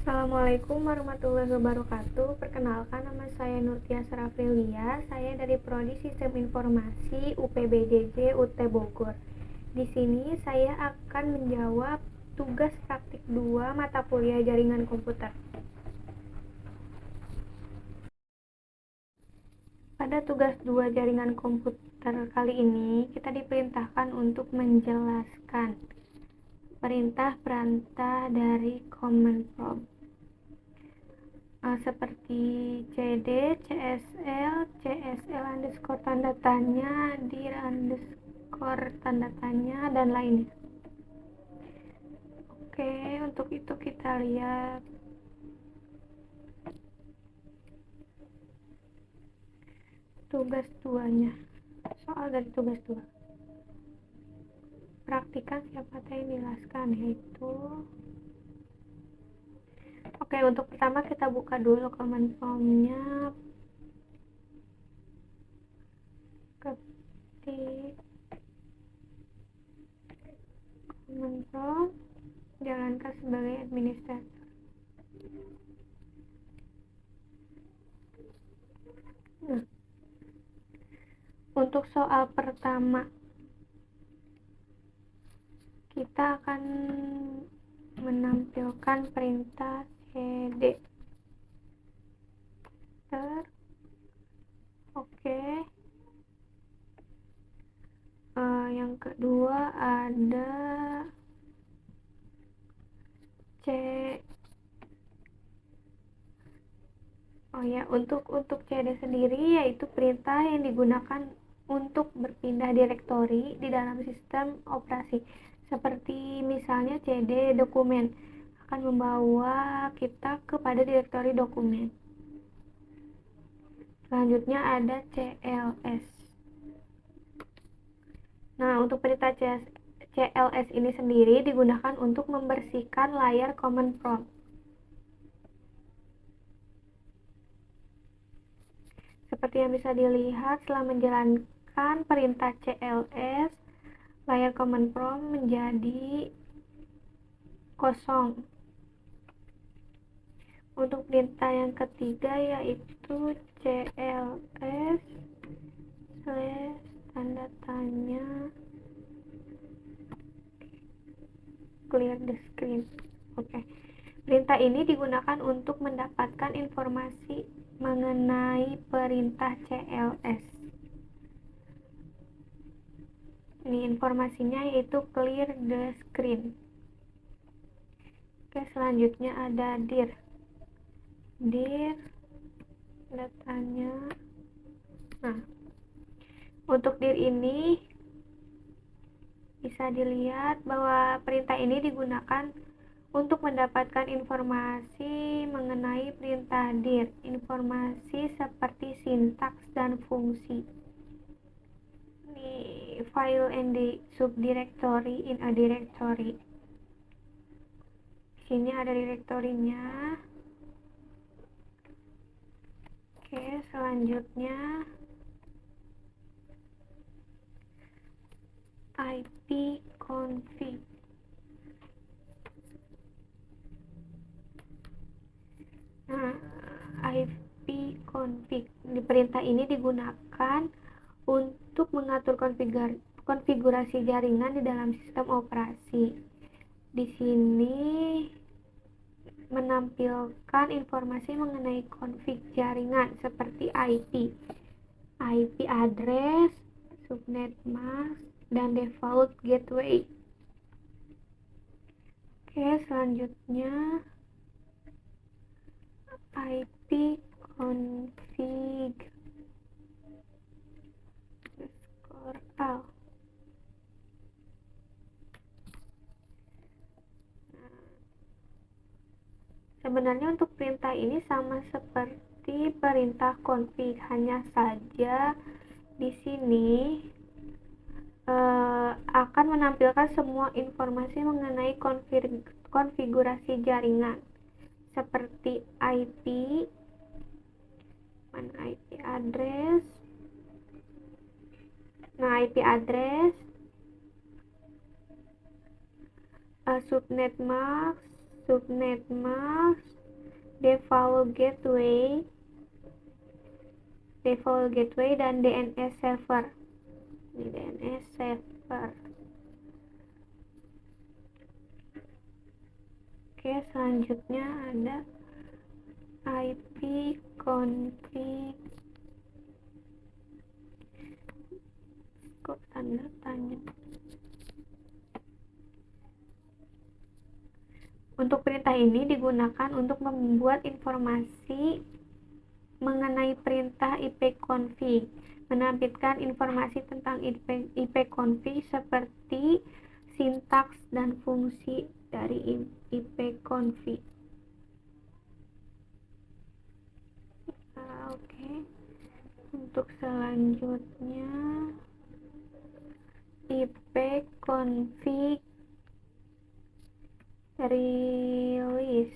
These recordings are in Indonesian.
Assalamualaikum warahmatullahi wabarakatuh. Perkenalkan, nama saya Nurtia Sarafilia. Saya dari Prodi Sistem Informasi UPBJJ UT Bogor. Di sini saya akan menjawab tugas praktik 2 mata kuliah jaringan komputer. Pada tugas 2 jaringan komputer kali ini, kita diperintahkan untuk menjelaskan perintah-perintah dari command prompt. Seperti cd, csl, csl underscore tanda tanya, dir underscore tanda tanya, dan lainnya. Oke, untuk itu kita lihat tugas 2-nya. Soal dari tugas 2. Praktikan siapa yang dijelaskan, yaitu Oke, untuk pertama kita buka dulu command prompt-nya. Ketik command prompt, jalankan sebagai administrator. Nah, untuk soal pertama, kita akan menampilkan perintah cd. Oke. Yang kedua ada c. Untuk cd sendiri yaitu perintah yang digunakan untuk berpindah direktori di dalam sistem operasi. Seperti misalnya cd dokumen akan membawa kita kepada direktori dokumen. Selanjutnya ada cls. Nah, untuk perintah cls ini sendiri digunakan untuk membersihkan layar command prompt. Seperti yang bisa dilihat, setelah menjalankan perintah cls, layar command prompt menjadi kosong. Untuk perintah yang ketiga yaitu cls / tanda tanya clear the screen. Oke. Perintah ini digunakan untuk mendapatkan informasi mengenai perintah cls. Ini informasinya yaitu clear the screen. Oke, selanjutnya ada dir. Dir datanya. Nah, untuk dir ini bisa dilihat bahwa perintah ini digunakan untuk mendapatkan informasi mengenai perintah dir, informasi seperti sintaks dan fungsi. Ini file and the subdirectory in a directory. Di sini ada direktorinya. Oke, selanjutnya ipconfig. Nah, ipconfig di perintah ini digunakan untuk mengatur konfigurasi jaringan di dalam sistem operasi. Di sini menampilkan informasi mengenai config jaringan seperti IP address, subnet mask, dan default gateway. Oke, selanjutnya ipconfig -al. Sebenarnya untuk perintah ini sama seperti perintah config, hanya saja di sini akan menampilkan semua informasi mengenai konfigurasi jaringan seperti IP address. Nah, IP address, subnet mask, subnet mask, default gateway, dan DNS server. Ini DNS server. Oke, selanjutnya ada IP config. Kok tanda tanya. Untuk perintah ini digunakan untuk membuat informasi mengenai perintah ipconfig, menampilkan informasi tentang ipconfig seperti sintaks dan fungsi dari ipconfig. Oke. Untuk selanjutnya ipconfig release.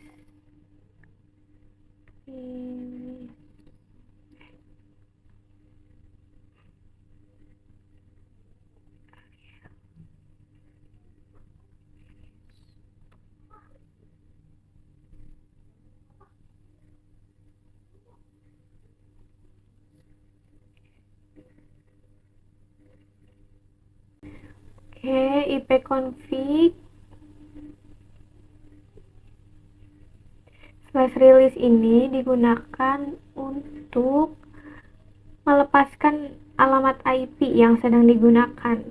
Oke, ipconfig /release ini digunakan untuk melepaskan alamat IP yang sedang digunakan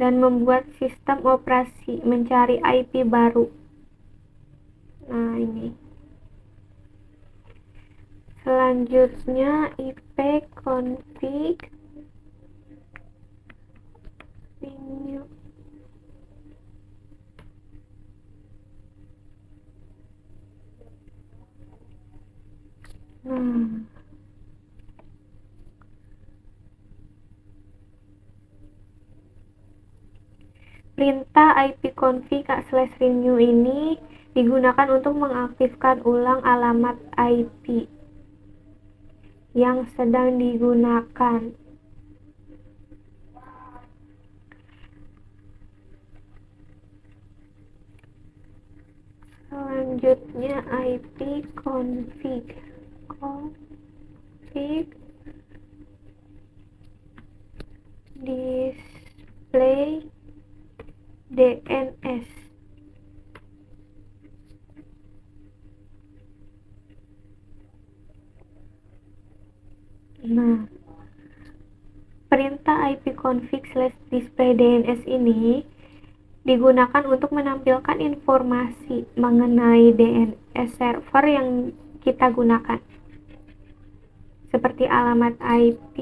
dan membuat sistem operasi mencari IP baru. Nah, ini. Selanjutnya ipconfig renew. Perintah ipconfig/renew ini digunakan untuk mengaktifkan ulang alamat IP yang sedang digunakan. Selanjutnya ipconfig display DNS. Nah, perintah ipconfig/display DNS ini digunakan untuk menampilkan informasi mengenai DNS server yang kita gunakan, seperti alamat IP,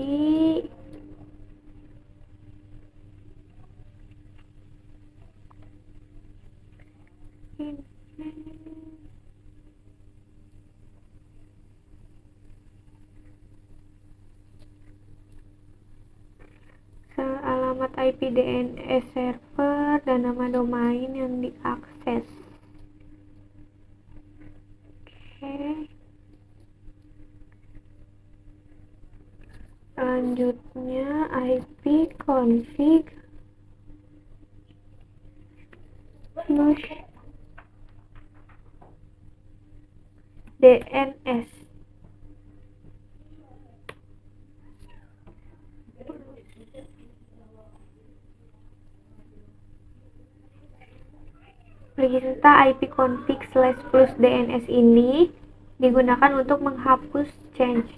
alamat IP DNS server, dan nama domain yang diakses. Oke. Selanjutnya ipconfig flush DNS. Perintah ipconfig/flush DNS ini digunakan untuk menghapus change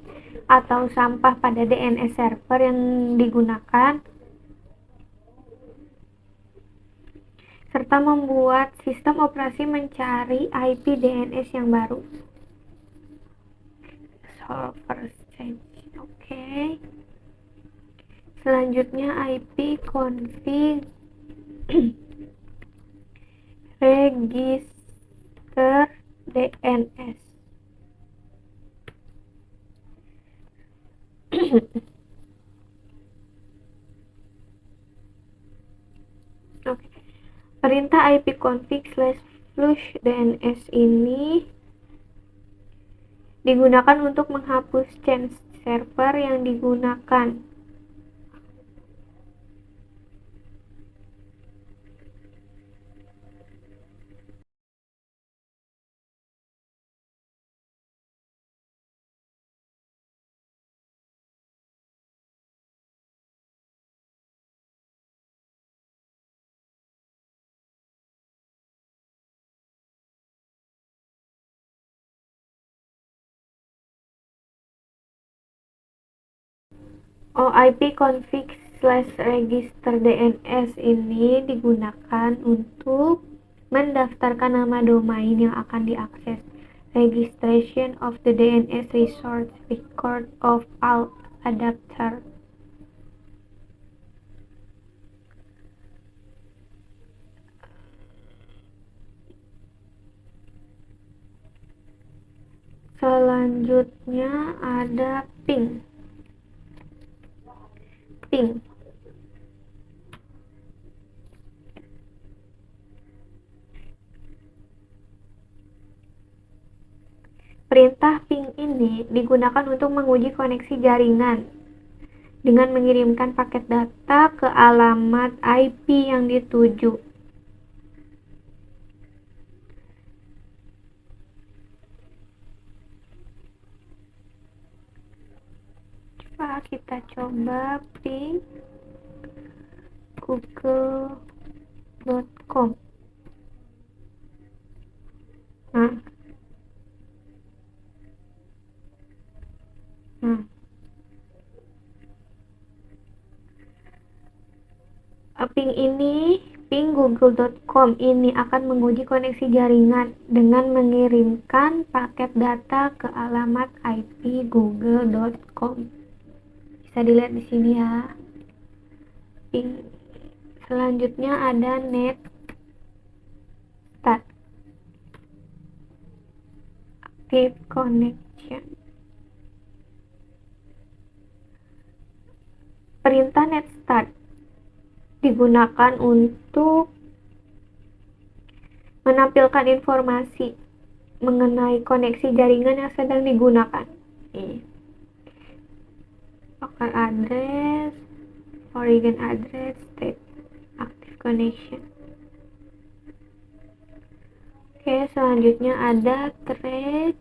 atau sampah pada DNS server yang digunakan, serta membuat sistem operasi mencari IP DNS yang baru. Solver change. Oke. Selanjutnya ipconfig register DNS. Oke. Perintah ipconfig/flush DNS ini digunakan untuk menghapus change server yang digunakan. OIP-config/register DNS ini digunakan untuk mendaftarkan nama domain yang akan diakses. Registration of the DNS resource record of all adapter. Selanjutnya ada ping. Perintah ping ini digunakan untuk menguji koneksi jaringan dengan mengirimkan paket data ke alamat IP yang dituju. Kita coba ping google.com. Ping google.com ini akan menguji koneksi jaringan dengan mengirimkan paket data ke alamat IP google.com. Bisa dilihat di sini ya. Selanjutnya ada netstat, active connection. Perintah netstat digunakan untuk menampilkan informasi mengenai koneksi jaringan yang sedang digunakan. Local address, origin address, state, active connection. Oke, selanjutnya ada tracer.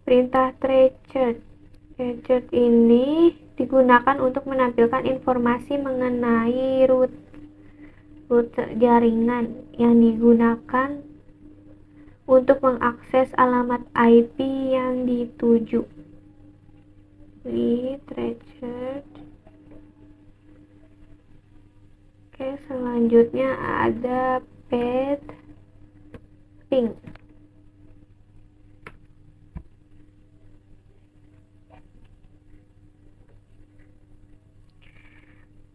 Perintah tracer ini digunakan untuk menampilkan informasi mengenai rute jaringan yang digunakan untuk mengakses alamat IP yang dituju. Tracer. Oke, selanjutnya ada path ping.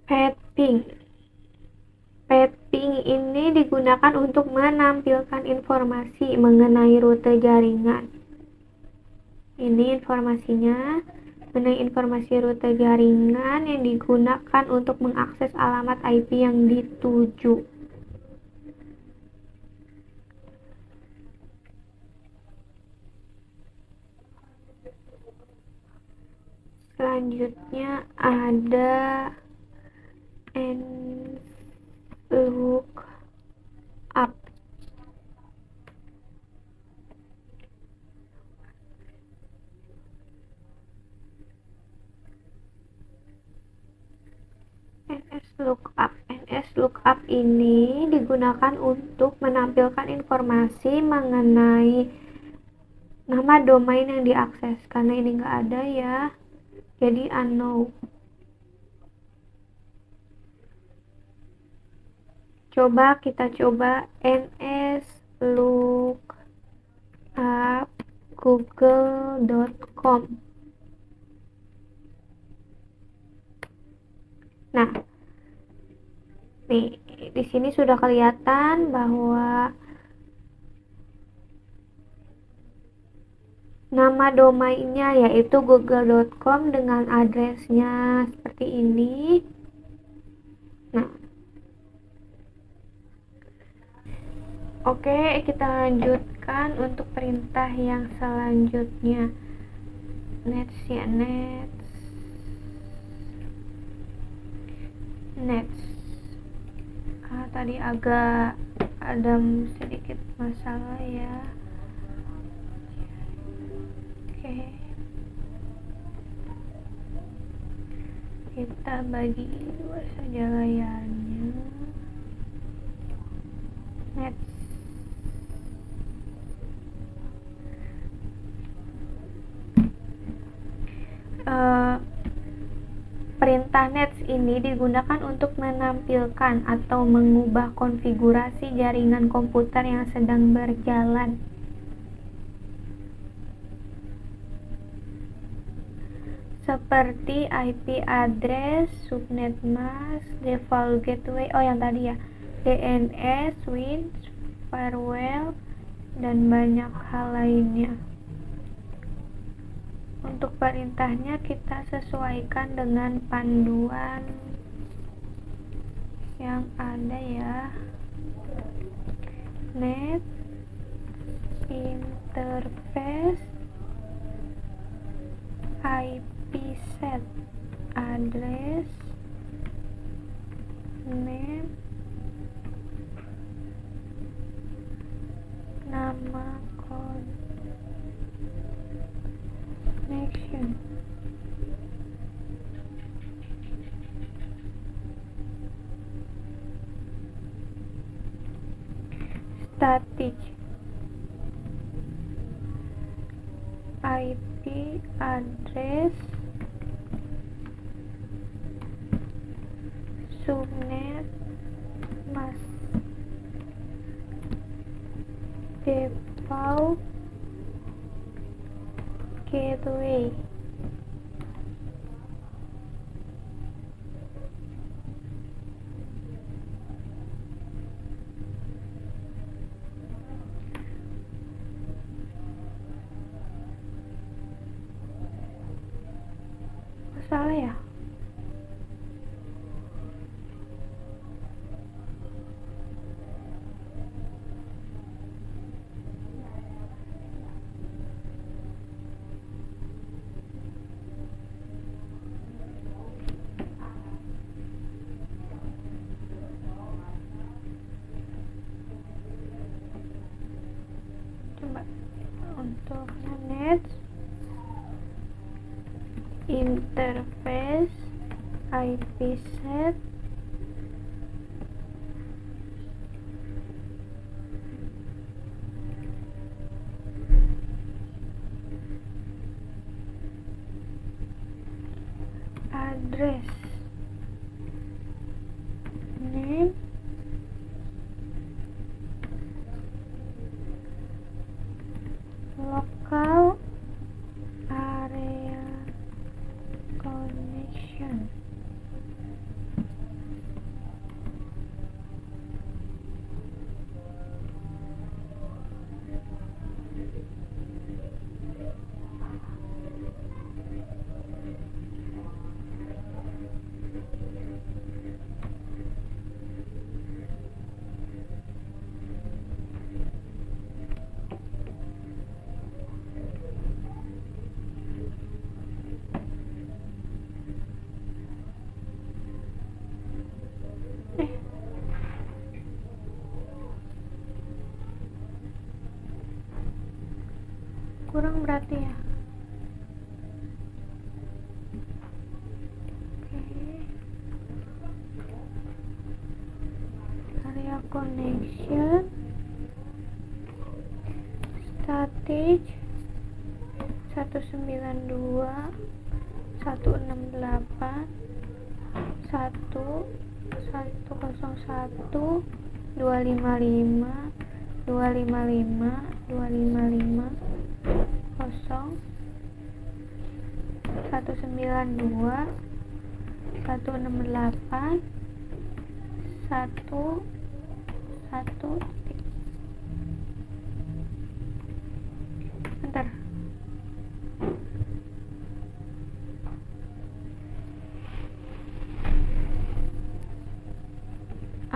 Path ping ini digunakan untuk menampilkan informasi mengenai rute jaringan. Ini informasinya mengenai informasi rute jaringan yang digunakan untuk mengakses alamat IP yang dituju. Selanjutnya ada lookup. NSLookup ini digunakan untuk menampilkan informasi mengenai nama domain yang diakses. Karena ini nggak ada ya, jadi unknown. Kita coba nslookup google.com. Nah, nih di sini sudah kelihatan bahwa nama domainnya yaitu google.com dengan addressnya seperti ini. Nah, oke, kita lanjutkan untuk perintah yang selanjutnya. Nets. Tadi agak ada sedikit masalah ya. Oke, kita bagi dua saja layarnya. perintah nets ini digunakan untuk menampilkan atau mengubah konfigurasi jaringan komputer yang sedang berjalan. Seperti IP address, subnet mask, default gateway, yang tadi ya, DNS, switch, firewall, dan banyak hal lainnya. Untuk perintahnya kita sesuaikan dengan panduan yang ada ya. Net interface IP set address net nama connection. Static IP address subnet mask default gateway. Salah ya? Coba untuk net interface IP set address name local area connection. Kurang berarti ya. Area connection static 192 168 101 255 255 255 0 192 168 1 1 bentar.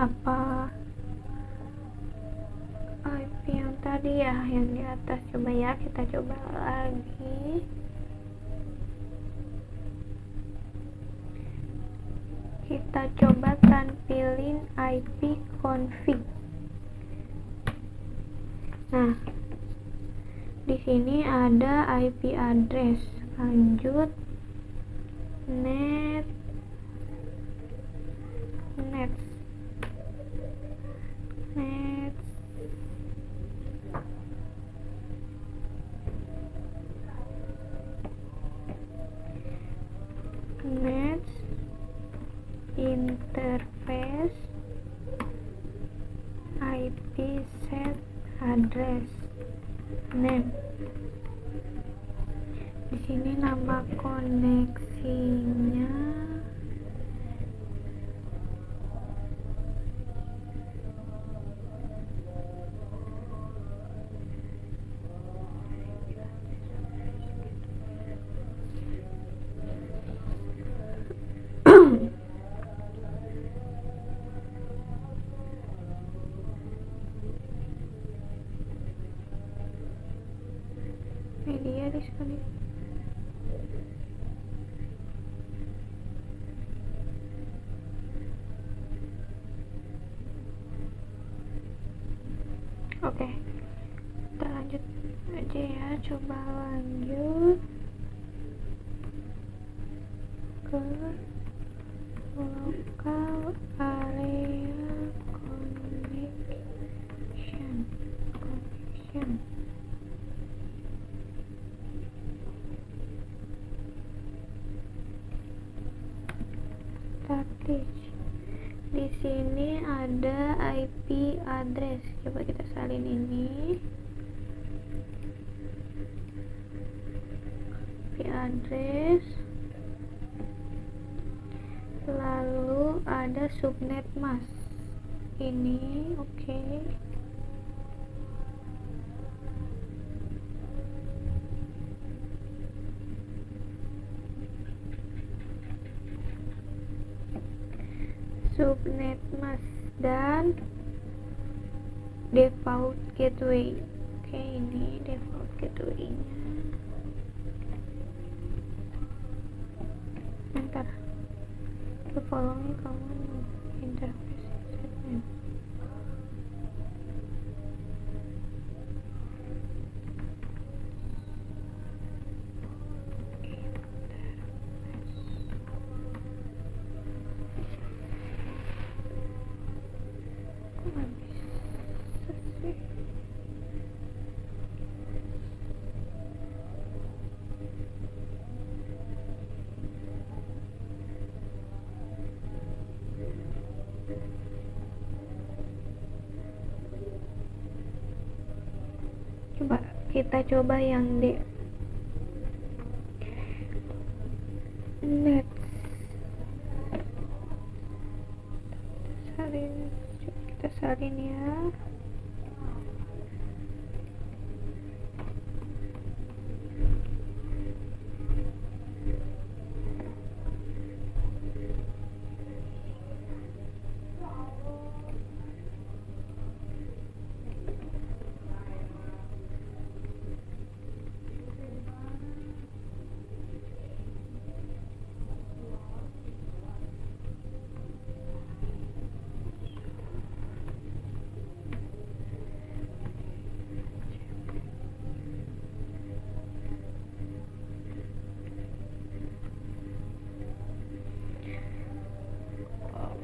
Apa IP yang tadi ya, yang di atas? Coba ya, kita coba lagi. Kita coba tampilin IP config. Nah, di sini ada IP address, lanjut net next interface IP set address name. Di sini nama koneksinya media disconnect. Oke, kita lanjut aja ya, coba lanjut ke local area connection. Static. Di sini ada IP address. Coba kita salin ini. IP address. Lalu ada subnet mask. Ini oke. Subnet mask dan default gateway. Oke, ini default gateway-nya. Bentar, the following common interface segment. Kita coba yang D. Net. Kita salin ya.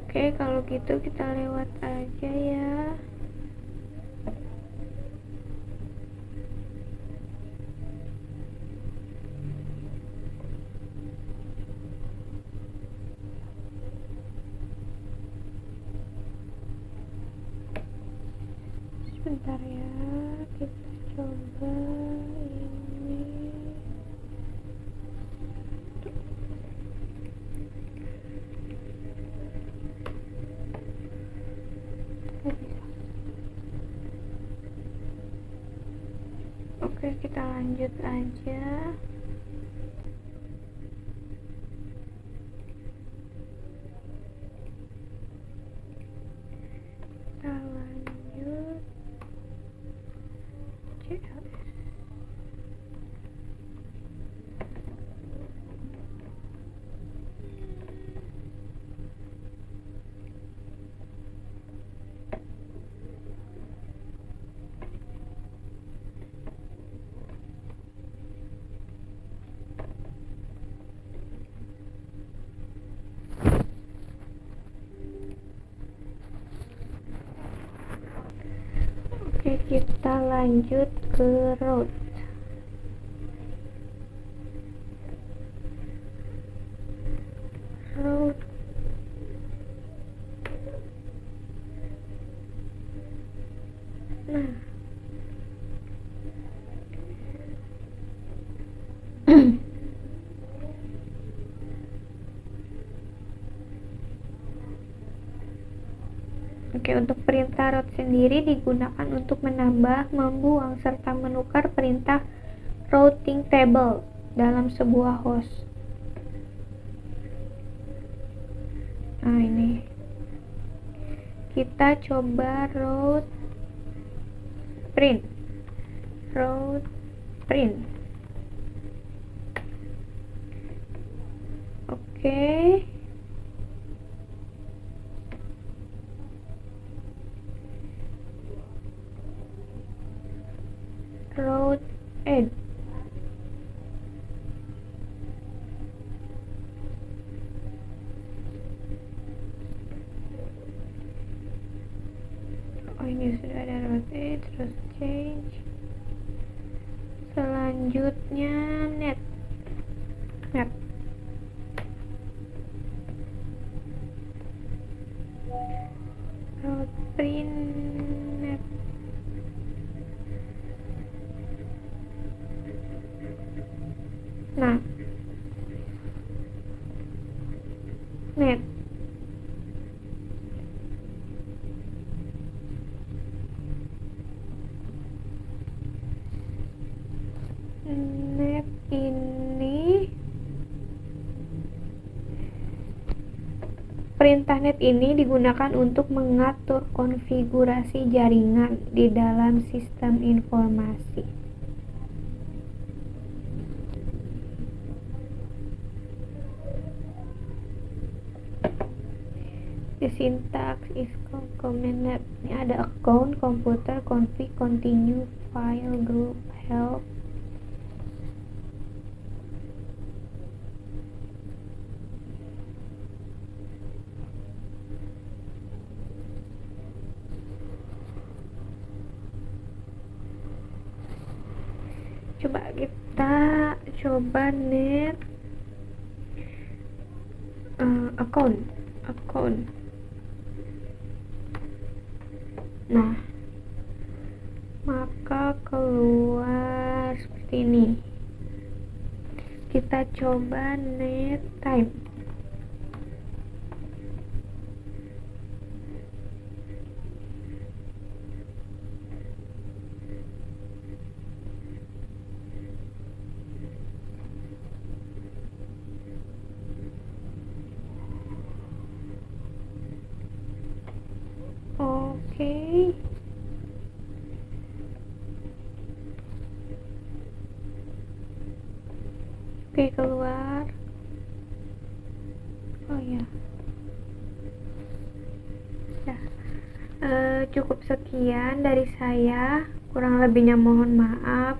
Oke, kalau gitu kita lewat aja ya. Sebentar ya, kita coba ini. Oke, kita lanjut aja. Kita lanjut CLS. Oke, kita lanjut ke root. Oke, untuk perintah route sendiri digunakan untuk menambah, membuang, serta menukar perintah routing table dalam sebuah host. Nah, ini kita coba route print. Oke. Route add. Oh, ini sudah ada route add, terus change. Selanjutnya net. Route print net. Nah, net. Net ini, perintah net ini digunakan untuk mengatur konfigurasi jaringan di dalam sistem informasi. The syntax is command net. Ini ada account, computer, config, continue, file, group, help. Kita coba net account. Nah, maka keluar seperti ini. Kita coba net time. Oke, keluar. Oh ya. Cukup sekian dari saya. Kurang lebihnya mohon maaf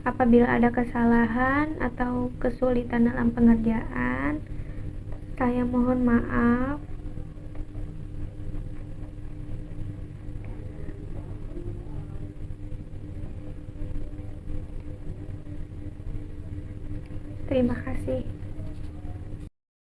apabila ada kesalahan atau kesulitan dalam pengerjaan. Saya mohon maaf. Terima kasih.